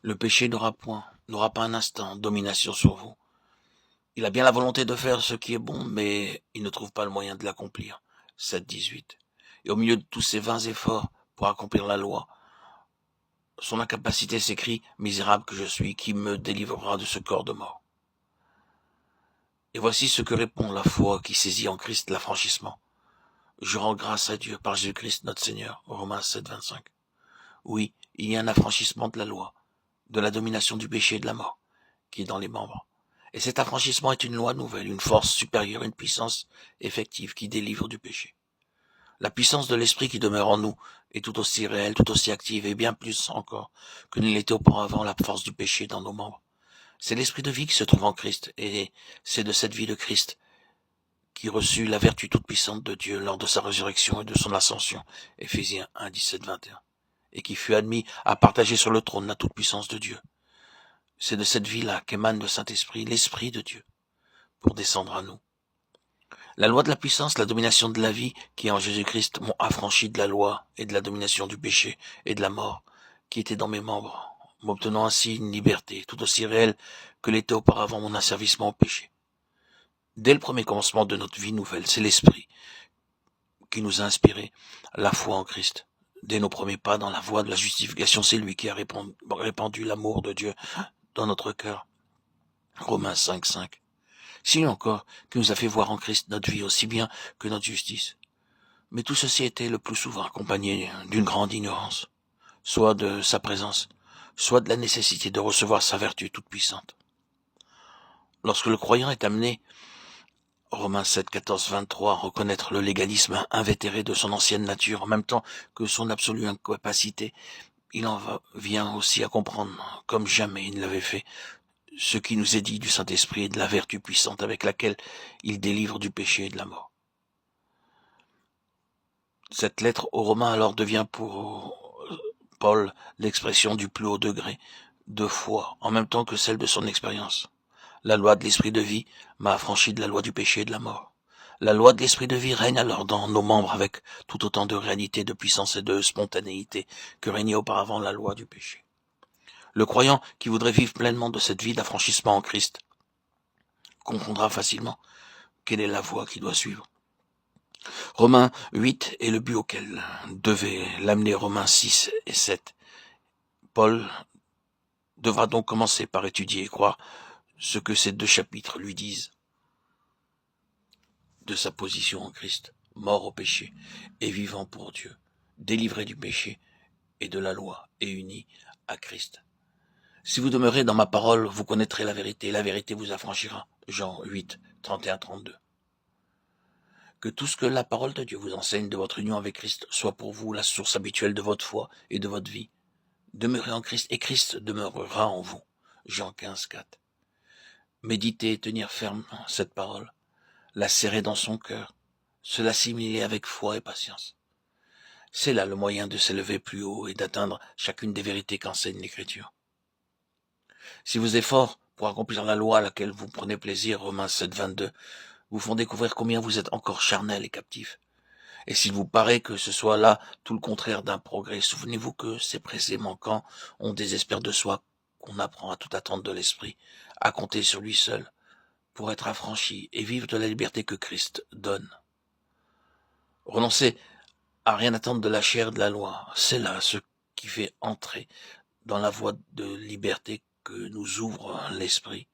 Le péché n'aura pas un instant domination sur vous. Il a bien la volonté de faire ce qui est bon, mais il ne trouve pas le moyen de l'accomplir. 7-18. Et au milieu de tous ses vains efforts pour accomplir la loi, son incapacité s'écrie, misérable que je suis, qui me délivrera de ce corps de mort? Et voici ce que répond la foi qui saisit en Christ l'affranchissement. Je rends grâce à Dieu par Jésus-Christ notre Seigneur. Romains 7-25. Oui, il y a un affranchissement de la loi, de la domination du péché et de la mort, qui est dans les membres. Et cet affranchissement est une loi nouvelle, une force supérieure, une puissance effective qui délivre du péché. La puissance de l'esprit qui demeure en nous est tout aussi réelle, tout aussi active et bien plus encore que ne l'était auparavant la force du péché dans nos membres. C'est l'esprit de vie qui se trouve en Christ et c'est de cette vie de Christ qui reçut la vertu toute puissante de Dieu lors de sa résurrection et de son ascension. Éphésiens 1-17-21. Et qui fut admis à partager sur le trône la toute puissance de Dieu. C'est de cette vie-là qu'émane le Saint-Esprit, l'Esprit de Dieu, pour descendre à nous. La loi de la puissance, la domination de la vie, qui est en Jésus-Christ, m'ont affranchi de la loi et de la domination du péché et de la mort, qui était dans mes membres, m'obtenant ainsi une liberté tout aussi réelle que l'était auparavant mon asservissement au péché. Dès le premier commencement de notre vie nouvelle, c'est l'Esprit qui nous a inspiré la foi en Christ. Dès nos premiers pas dans la voie de la justification, c'est lui qui a répandu l'amour de Dieu dans notre cœur. Romains 5-5. C'est lui encore qui nous a fait voir en Christ notre vie aussi bien que notre justice. Mais tout ceci était le plus souvent accompagné d'une grande ignorance, soit de sa présence, soit de la nécessité de recevoir sa vertu toute puissante. Lorsque le croyant est amené, Romains 7-14-23, reconnaître le légalisme invétéré de son ancienne nature en même temps que son absolue incapacité, il en vient aussi à comprendre, comme jamais il ne l'avait fait, ce qui nous est dit du Saint-Esprit et de la vertu puissante avec laquelle il délivre du péché et de la mort. Cette lettre aux Romains alors devient pour Paul l'expression du plus haut degré de foi, en même temps que celle de son expérience. La loi de l'esprit de vie m'a affranchi de la loi du péché et de la mort. La loi de l'esprit de vie règne alors dans nos membres avec tout autant de réalité, de puissance et de spontanéité que régnait auparavant la loi du péché. Le croyant qui voudrait vivre pleinement de cette vie d'affranchissement en Christ comprendra facilement quelle est la voie qu'il doit suivre. Romains 8 est le but auquel devait l'amener Romains 6 et 7. Paul devra donc commencer par étudier et croire ce que ces deux chapitres lui disent de sa position en Christ, mort au péché et vivant pour Dieu, délivré du péché et de la loi et uni à Christ. Si vous demeurez dans ma parole, vous connaîtrez la vérité vous affranchira. Jean 8, 31-32. Que tout ce que la parole de Dieu vous enseigne de votre union avec Christ soit pour vous la source habituelle de votre foi et de votre vie. Demeurez en Christ et Christ demeurera en vous. Jean 15, 4. Méditez et tenir ferme cette parole, la serrer dans son cœur, se l'assimiler avec foi et patience. C'est là le moyen de s'élever plus haut et d'atteindre chacune des vérités qu'enseigne l'Écriture. Si vos efforts pour accomplir la loi à laquelle vous prenez plaisir, Romains 7, 22, vous font découvrir combien vous êtes encore charnel et captif. Et s'il vous paraît que ce soit là tout le contraire d'un progrès, souvenez-vous que c'est précisément quand on désespère de soi qu'on apprend à tout attendre de l'esprit, à compter sur lui seul, pour être affranchi et vivre de la liberté que Christ donne. Renoncer à rien attendre de la chair et de la loi, c'est là ce qui fait entrer dans la voie de liberté que nous ouvre l'esprit